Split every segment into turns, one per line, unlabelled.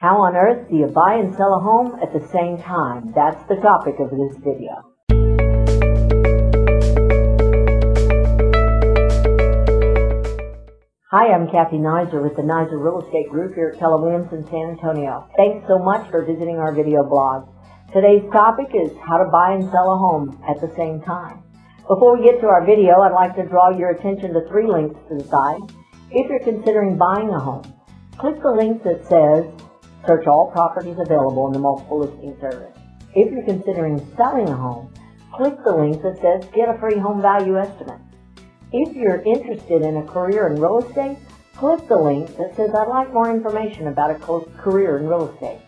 How on earth do you buy and sell a home at the same time? That's the topic of this video. Hi, I'm Cathy Naiser with the Naiser Real Estate Group here at Keller in San Antonio. Thanks so much for visiting our video blog. Today's topic is how to buy and sell a home at the same time. Before we get to our video, I'd like to draw your attention to 3 links to the side. If you're considering buying a home, click the link that says search all properties available in the multiple listing service. If you're considering selling a home, click the link that says get a free home value estimate. If you're interested in a career in real estate, click the link that says I'd like more information about a career in real estate.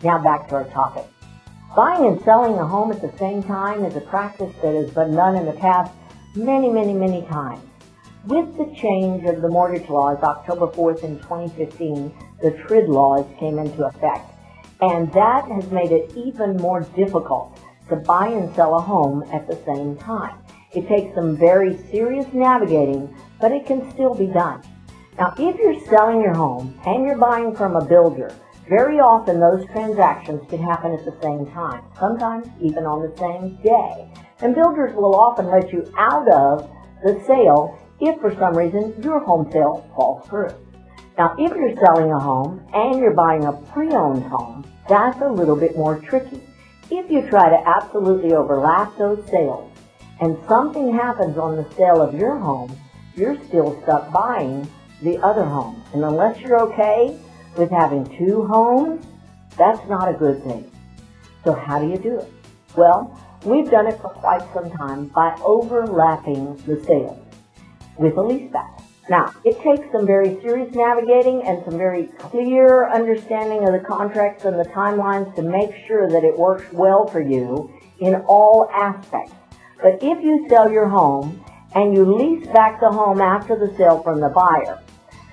Now back to our topic. Buying and selling a home at the same time is a practice that has been done in the past many times. With the change of the mortgage laws October 4th in 2015, the TRID laws came into effect, and that has made it even more difficult to buy and sell a home at the same time. It takes some very serious navigating, but it can still be done. Now, if you're selling your home and you're buying from a builder, very often those transactions can happen at the same time, sometimes even on the same day. And builders will often let you out of the sale if for some reason your home sale falls through. Now, if you're selling a home and you're buying a pre-owned home, that's a little bit more tricky. If you try to absolutely overlap those sales and something happens on the sale of your home, you're still stuck buying the other home. And unless you're okay with having 2 homes, that's not a good thing. So how do you do it? Well, we've done it for quite some time by overlapping the sales with a leaseback. Now, it takes some very serious navigating and some very clear understanding of the contracts and the timelines to make sure that it works well for you in all aspects. But if you sell your home and you lease back the home after the sale from the buyer,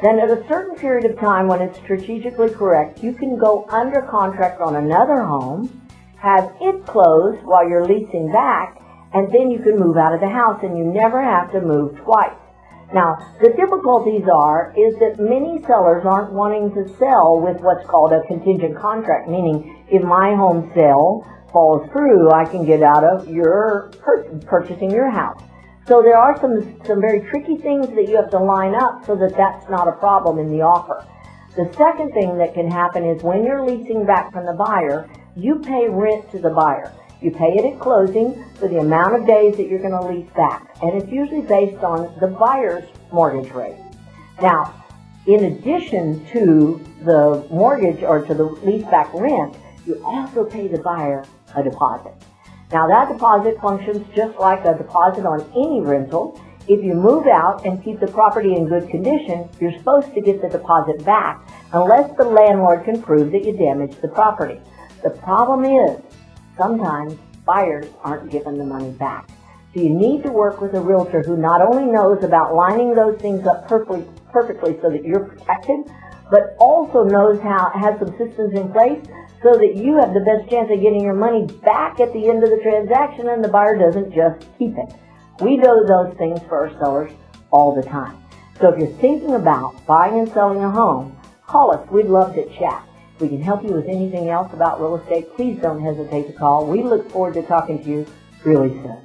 then at a certain period of time when it's strategically correct, you can go under contract on another home, have it closed while you're leasing back, and then you can move out of the house and you never have to move twice. Now, the difficulties is that many sellers aren't wanting to sell with what's called a contingent contract, meaning if my home sale falls through, I can get out of your purchasing your house. So there are some very tricky things that you have to line up so that that's not a problem in the offer. The second thing that can happen is when you're leasing back from the buyer, you pay rent to the buyer. You pay it at closing for the amount of days that you're going to lease back. And it's usually based on the buyer's mortgage rate. Now, in addition to the mortgage or to the lease back rent, you also pay the buyer a deposit. Now, that deposit functions just like a deposit on any rental. If you move out and keep the property in good condition, you're supposed to get the deposit back unless the landlord can prove that you damaged the property. The problem is, sometimes buyers aren't given the money back. So you need to work with a realtor who not only knows about lining those things up perfectly so that you're protected, but also has some systems in place so that you have the best chance of getting your money back at the end of the transaction and the buyer doesn't just keep it. We do those things for our sellers all the time. So if you're thinking about buying and selling a home, call us. We'd love to chat. If we can help you with anything else about real estate, please don't hesitate to call. We look forward to talking to you really soon.